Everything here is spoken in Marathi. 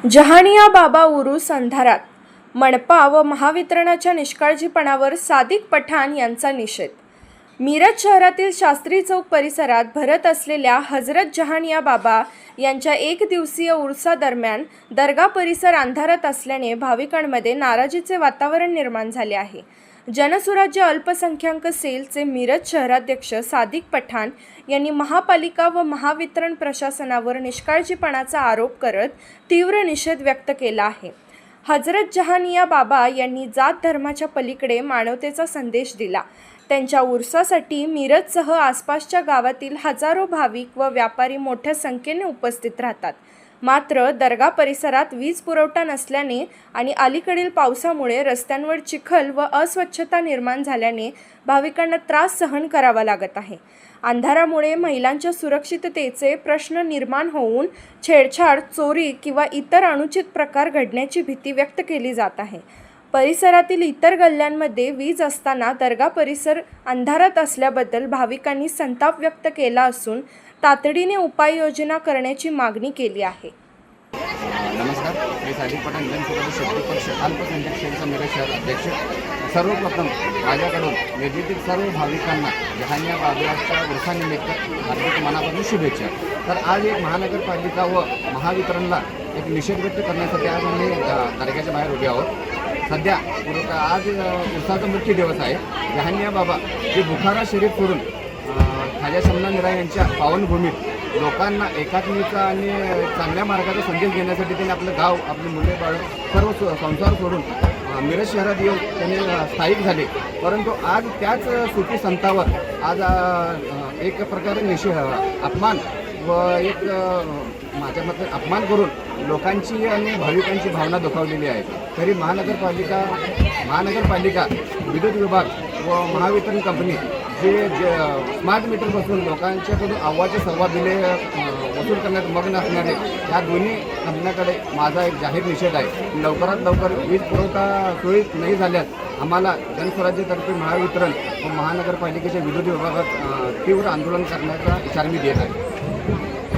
जहानिया बाबा उरूस अंधारात, मनपा व महावितरणाच्या निष्काळजीपणावर सादिक पठाण यांचा निषेध। मिरज शहरातील शास्त्री चौक परिसरात भरत असलेल्या हजरत जहानिया बाबा यांच्या एक दिवसीय उर्सादरम्यान दर्गा परिसर अंधारात असल्याने भाविकांमध्ये नाराजीचे वातावरण निर्माण झाले आहे। जनसुराज्य अल्पसंख्याक सेलचे मिरज शहराध्यक्ष सादिक पठाण यांनी महापालिका व महावितरण प्रशासनावर निष्काळजीपणाचा आरोप करत तीव्र निषेध व्यक्त केला आहे। हजरत जहानिया बाबा यांनी जात धर्माच्या पलीकडे मानवतेचा संदेश दिला। त्यांच्या उर्सासाठी मिरजसह आसपासच्या गावातील हजारो भाविक व व्यापारी मोठ्या संख्येने उपस्थित राहतात। मात्र दर्गा परिसरात वीज पुरवठा नसल्याने आणि अलीकडील पावसामुळे रस्त्यांवर चिखल व अस्वच्छता निर्माण झाल्याने भाविकांना त्रास सहन करावा लागत आहे। अंधारामुळे महिलांच्या सुरक्षिततेचे प्रश्न निर्माण होऊन छेडछाड, चोरी किंवा इतर अनुचित प्रकार घडण्याची भीती व्यक्त केली जात आहे। परिसरातील इतर गल्ल्यांमध्ये वीज असताना दर्गा परिसर अंधारात असल्याबद्दल भाविकांनी संताप व्यक्त केला असून तातडीने उपाययोजना करण्याची मागणी केली आहे। नमस्कार, मी सादिक पठाण जनसुराज्य शक्ती पक्ष अल्पसंख्याक सेलचा मिरज शहर अध्यक्ष। सर्वप्रथम माझ्याकडून मिरजेतील सर्व भाविकांना जहानिया बाबाच्या उर्सानिमित्त हार्दिक मनापासून शुभेच्छा। तर आज एक महानगरपालिका व महावितरणला एक निषेध व्यक्त करण्यासाठी आज आम्ही दर्ग्याच्या बाहेर उभे आहोत। सध्या आज उर्साचा मुख्य दिवस आहे। जहानिया बाबा जे बुखारा शरीफ सोडून खाजा शमना मिरा यांच्या पावनभूमीत लोकांना एकात्मिकता आणि चांगल्या मार्गाचा संदेश देण्यासाठी त्यांनी आपलं गाव, आपली मुले बाळ सर्व संसार सोडून मिरज शहरात येऊन त्यांनी स्थायिक झाले। परंतु आज त्याच सुफी संतावर आज एक प्रकारे अपमान व एक माझ्या मते अपमान करून लोकांची आणि भाविकांची भावना दुखावलेली आहे। तरी महानगरपालिका विद्युत विभाग व महावितरण कंपनी जे स्मार्ट मीटर बसून लोकांच्याकडून अव्वाचे सव्वा बिले वसूल करण्यात मग्न असणारे या दोन्ही कंपन्यांकडे माझा एक जाहीर निषेध आहे। लवकरात लवकर वीज पुरवठा सुरळीत नाही झाल्यास आम्हाला जनस्वराज्यतर्फे महावितरण व महानगरपालिकेच्या विद्युत विभागात तीव्र आंदोलन करण्याचा इशारा मी देत आहे।